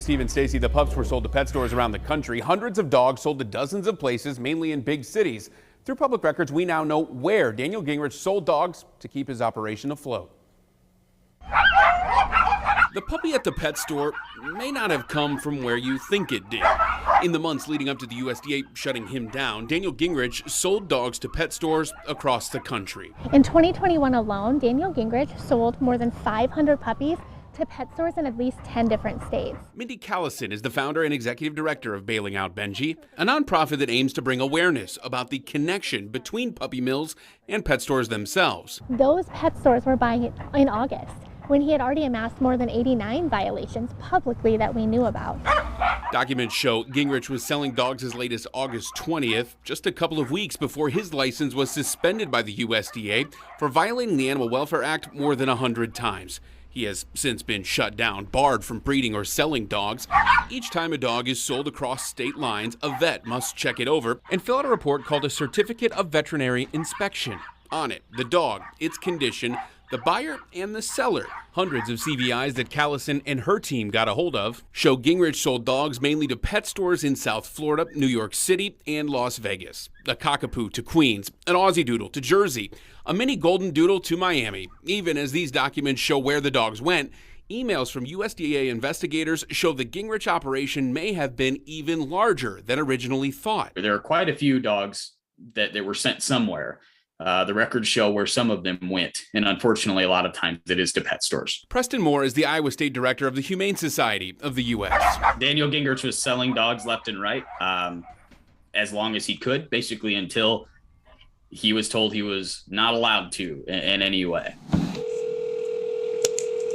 Steve and Stacy. The pups were sold to pet stores around the country. Hundreds of dogs sold to dozens of places, mainly in big cities. Through public records, we now know where Daniel Gingrich sold dogs to keep his operation afloat. The puppy at the pet store may not have come from where you think it did. In the months leading up to the USDA shutting him down, Daniel Gingrich sold dogs to pet stores across the country. In 2021 alone, Daniel Gingrich sold more than 500 puppies to pet stores in at least 10 different states. Mindy Callison is the founder and executive director of Bailing Out Benji, a nonprofit that aims to bring awareness about the connection between puppy mills and pet stores themselves. Those pet stores were buying it in August, when he had already amassed more than 89 violations publicly that we knew about. Documents show Gingrich was selling dogs as late as August 20th, just a couple of weeks before his license was suspended by the USDA for violating the Animal Welfare Act more than 100 times. He has since been shut down, barred from breeding or selling dogs. Each time a dog is sold across state lines, a vet must check it over and fill out a report called a Certificate of Veterinary Inspection. On it, the dog, its condition, the buyer, and the seller. Hundreds of CVIs that Callison and her team got a hold of show Gingrich sold dogs mainly to pet stores in South Florida, New York City, and Las Vegas. A cockapoo to Queens, an Aussie Doodle to Jersey, a mini Golden Doodle to Miami. Even as these documents show where the dogs went, emails from USDA investigators show the Gingrich operation may have been even larger than originally thought. There are quite a few dogs that were sent somewhere. The records show where some of them went, and unfortunately, a lot of times it is to pet stores. Preston Moore is the Iowa State Director of the Humane Society of the U.S. Daniel Gingrich was selling dogs left and right as long as he could, basically until he was told he was not allowed to in any way.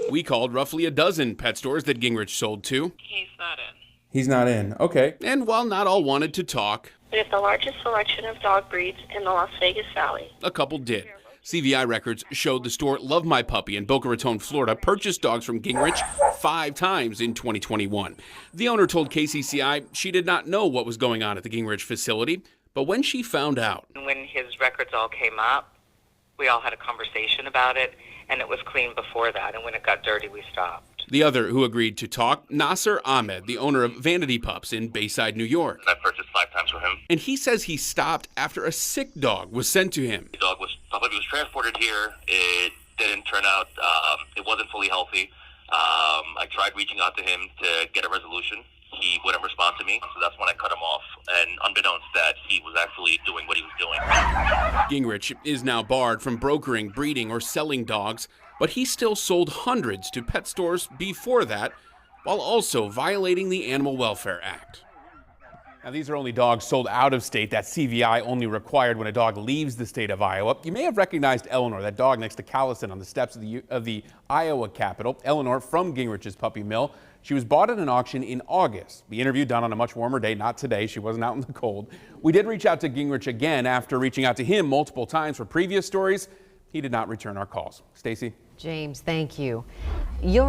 We called roughly a dozen pet stores that Gingrich sold to. He's not in. He's not in. Okay. And while not all wanted to talk, We have the largest selection of dog breeds in the Las Vegas Valley. a couple did. CVI records showed the store Love My Puppy in Boca Raton, Florida, purchased dogs from Gingrich 5 times in 2021. The owner told KCCI she did not know what was going on at the Gingrich facility, but when she found out, when his records all came up, we all had a conversation about it, and it was clean before that, and when it got dirty, we stopped. the other who agreed to talk, Nasser Ahmed, the owner of Vanity Pups in Bayside, New York. I purchased 5 times from him. And he says he stopped after a sick dog was sent to him. The puppy was transported here. It didn't turn out, it wasn't fully healthy. I tried reaching out to him to get a resolution. He wouldn't respond to me, so that's when I cut him off. And unbeknownst that, he was actually doing what he was doing. Gingrich is now barred from brokering, breeding, or selling dogs, but he still sold hundreds to pet stores before that, while also violating the Animal Welfare Act. Now, these are only dogs sold out of state. That CVI only required when a dog leaves the state of Iowa. You may have recognized Eleanor, that dog next to Callison on the steps of the Iowa Capitol. Eleanor from Gingrich's Puppy Mill. She was bought at an auction in August. The interview done on a much warmer day, not today. She wasn't out in the cold. We did reach out to Gingrich again after reaching out to him multiple times for previous stories. He did not return our calls. Stacy? James, thank you. You'll